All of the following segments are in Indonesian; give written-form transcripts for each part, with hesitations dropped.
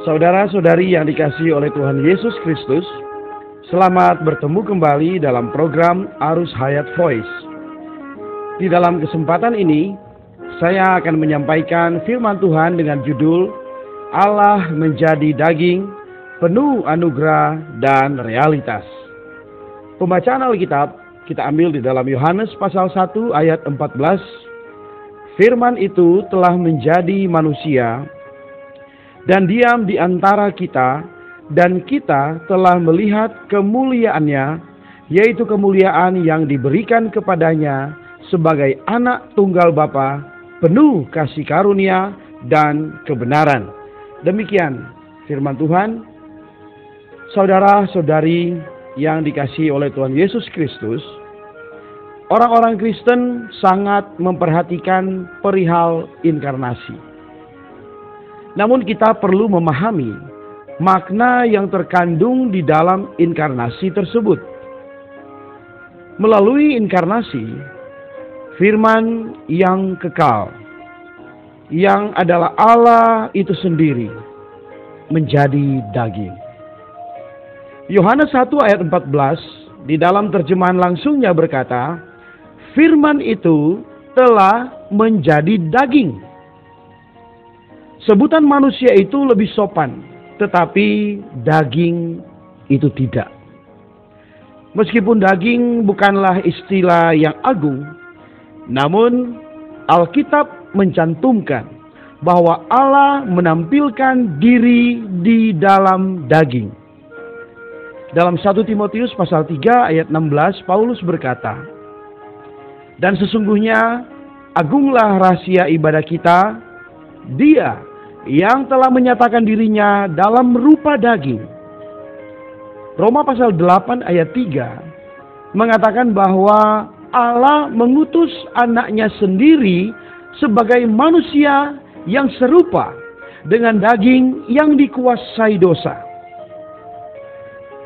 Saudara-saudari yang dikasihi oleh Tuhan Yesus Kristus, selamat bertemu kembali dalam program Arus Hayat Voice. Di dalam kesempatan ini, saya akan menyampaikan firman Tuhan dengan judul Allah menjadi daging, penuh anugerah dan realitas. Pembacaan Alkitab kita ambil di dalam Yohanes pasal 1 ayat 14. Firman itu telah menjadi manusia dan diam di antara kita, dan kita telah melihat kemuliaannya, yaitu kemuliaan yang diberikan kepadanya sebagai anak tunggal Bapa, penuh kasih karunia dan kebenaran. Demikian firman Tuhan. Saudara-saudari yang dikasihi oleh Tuhan Yesus Kristus, orang-orang Kristen sangat memperhatikan perihal inkarnasi. Namun kita perlu memahami makna yang terkandung di dalam inkarnasi tersebut. Melalui inkarnasi, firman yang kekal, yang adalah Allah itu sendiri, menjadi daging. Yohanes 1 ayat 14 di dalam terjemahan langsungnya berkata, firman itu telah menjadi daging. Sebutan manusia itu lebih sopan, tetapi daging itu tidak. Meskipun daging bukanlah istilah yang agung, namun Alkitab mencantumkan bahwa Allah menampilkan diri di dalam daging. Dalam 1 Timotius pasal 3 ayat 16, Paulus berkata, dan sesungguhnya agunglah rahasia ibadah kita, Dia yang telah menyatakan dirinya dalam rupa daging. Roma pasal 8 ayat 3 mengatakan bahwa Allah mengutus anaknya sendiri sebagai manusia yang serupa dengan daging yang dikuasai dosa.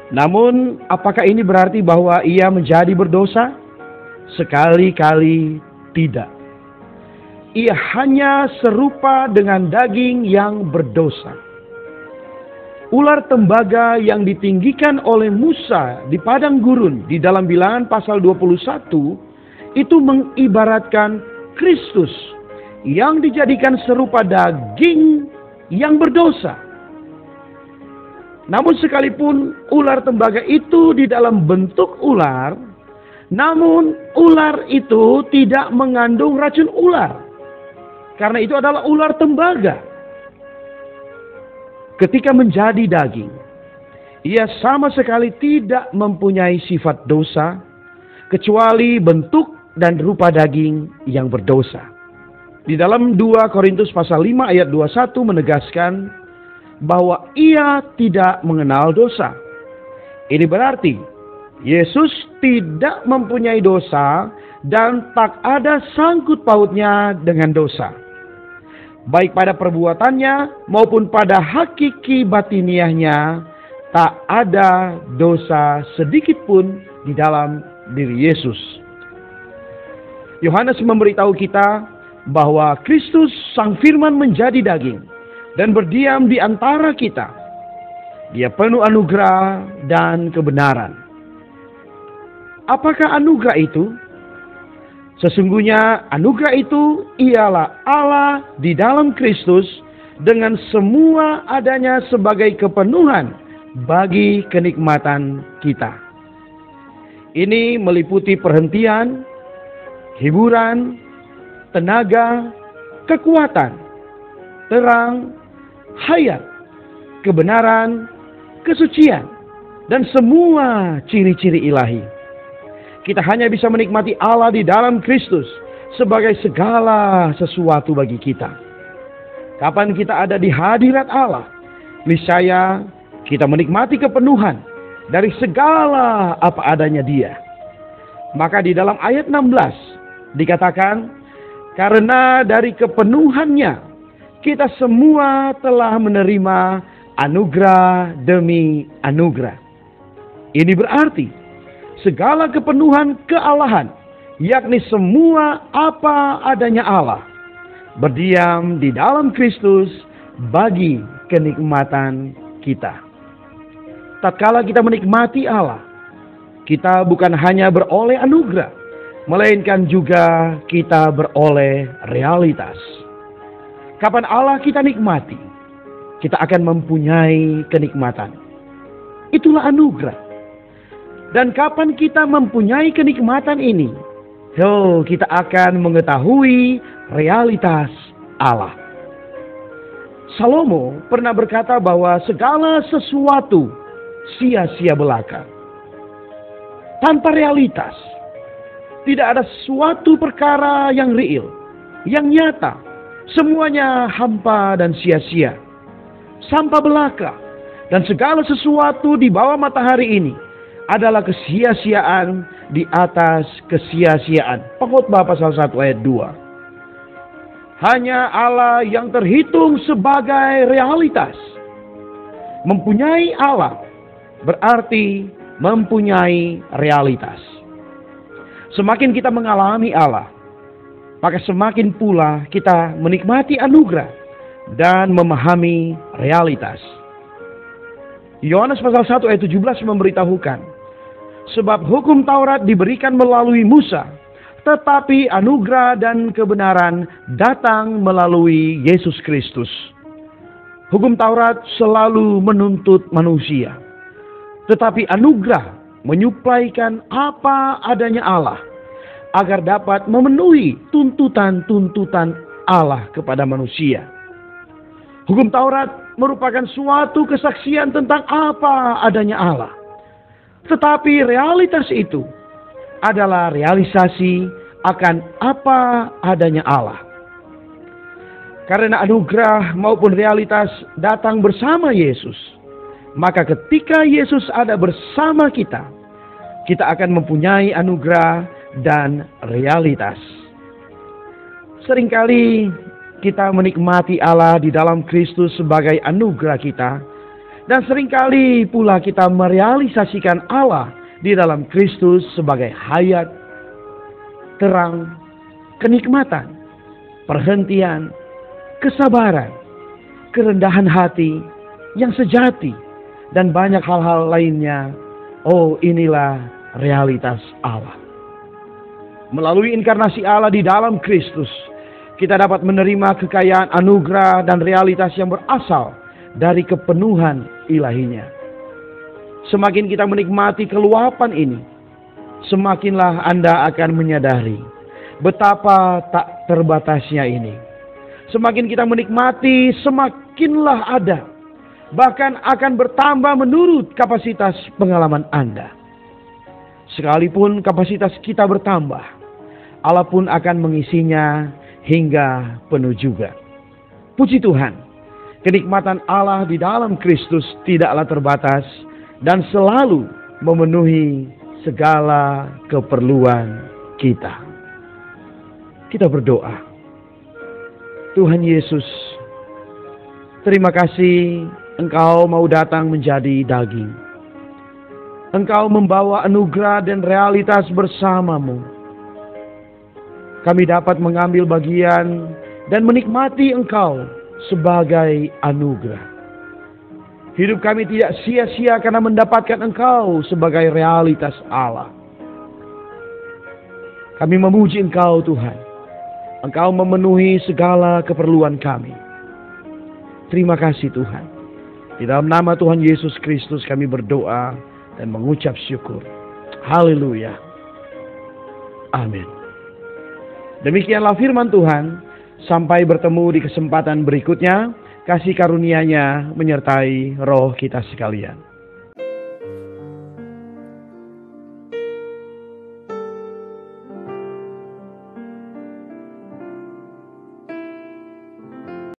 Namun, apakah ini berarti bahwa ia menjadi berdosa? Sekali-kali tidak. Ia hanya serupa dengan daging yang berdosa. Ular tembaga yang ditinggikan oleh Musa di padang gurun di dalam Bilangan pasal 21 itu mengibaratkan Kristus yang dijadikan serupa daging yang berdosa. Namun sekalipun ular tembaga itu di dalam bentuk ular, namun ular itu tidak mengandung racun ular. Karena itu adalah ular tembaga. Ketika menjadi daging, ia sama sekali tidak mempunyai sifat dosa, kecuali bentuk dan rupa daging yang berdosa. Di dalam 2 Korintus pasal 5 ayat 21 menegaskan bahwa ia tidak mengenal dosa. Ini berarti Yesus tidak mempunyai dosa dan tak ada sangkut pautnya dengan dosa. Baik pada perbuatannya maupun pada hakiki batiniahnya, tak ada dosa sedikit pun di dalam diri Yesus. Yohanes memberitahu kita bahwa Kristus Sang Firman menjadi daging dan berdiam di antara kita. Dia penuh anugerah dan kebenaran. Apakah anugerah itu? Sesungguhnya anugerah itu ialah Allah di dalam Kristus dengan semua adanya sebagai kepenuhan bagi kenikmatan kita. Ini meliputi perhentian, hiburan, tenaga, kekuatan, terang, hayat, kebenaran, kesucian, dan semua ciri-ciri ilahi. Kita hanya bisa menikmati Allah di dalam Kristus sebagai segala sesuatu bagi kita. Kapan kita ada di hadirat Allah, niscaya kita menikmati kepenuhan dari segala apa adanya Dia. Maka di dalam ayat 16 dikatakan, karena dari kepenuhannya kita semua telah menerima anugerah demi anugerah. Ini berarti segala kepenuhan kealahan, yakni semua apa adanya Allah, berdiam di dalam Kristus bagi kenikmatan kita. Tatkala kita menikmati Allah, kita bukan hanya beroleh anugerah, melainkan juga kita beroleh realitas. Kapan Allah kita nikmati, kita akan mempunyai kenikmatan. Itulah anugerah. Dan kapan kita mempunyai kenikmatan ini, kita akan mengetahui realitas Allah. Salomo pernah berkata bahwa segala sesuatu sia-sia belaka. Tanpa realitas, tidak ada suatu perkara yang real, yang nyata. Semuanya hampa dan sia-sia, sampah belaka. Dan segala sesuatu di bawah matahari ini adalah kesia-siaan di atas kesia-siaan. Pengkhotbah pasal 1 ayat 2. Hanya Allah yang terhitung sebagai realitas. Mempunyai Allah berarti mempunyai realitas. Semakin kita mengalami Allah, maka semakin pula kita menikmati anugerah dan memahami realitas. Yohanes pasal 1 ayat 17 memberitahukan, sebab hukum Taurat diberikan melalui Musa, tetapi anugerah dan kebenaran datang melalui Yesus Kristus. Hukum Taurat selalu menuntut manusia, tetapi anugerah menyuplaikan apa adanya Allah, agar dapat memenuhi tuntutan-tuntutan Allah kepada manusia. Hukum Taurat merupakan suatu kesaksian tentang apa adanya Allah. Tetapi realitas itu adalah realisasi akan apa adanya Allah. Karena anugerah maupun realitas datang bersama Yesus, maka ketika Yesus ada bersama kita, kita akan mempunyai anugerah dan realitas. Seringkali kita menikmati Allah di dalam Kristus sebagai anugerah kita, dan seringkali pula kita merealisasikan Allah di dalam Kristus sebagai hayat, terang, kenikmatan, perhentian, kesabaran, kerendahan hati yang sejati, dan banyak hal-hal lainnya. Inilah realitas Allah. Melalui inkarnasi Allah di dalam Kristus, kita dapat menerima kekayaan anugerah dan realitas yang berasal dari kepenuhan ilahinya. Semakin kita menikmati keluapan ini, semakinlah Anda akan menyadari betapa tak terbatasnya ini. Semakin kita menikmati, semakinlah ada, bahkan akan bertambah menurut kapasitas pengalaman Anda. Sekalipun kapasitas kita bertambah, Allah pun akan mengisinya hingga penuh juga. Puji Tuhan, kenikmatan Allah di dalam Kristus tidaklah terbatas dan selalu memenuhi segala keperluan kita. Kita berdoa. Tuhan Yesus, terima kasih Engkau mau datang menjadi daging. Engkau membawa anugerah dan realitas bersamamu. Kami dapat mengambil bagian dan menikmati Engkau sebagai anugerah. Hidup kami tidak sia-sia karena mendapatkan Engkau sebagai realitas Allah. Kami memuji Engkau Tuhan. Engkau memenuhi segala keperluan kami. Terima kasih Tuhan. Di dalam nama Tuhan Yesus Kristus kami berdoa dan mengucap syukur. Haleluya. Amin. Demikianlah firman Tuhan. Sampai bertemu di kesempatan berikutnya. Kasih karunia-Nya menyertai roh kita sekalian.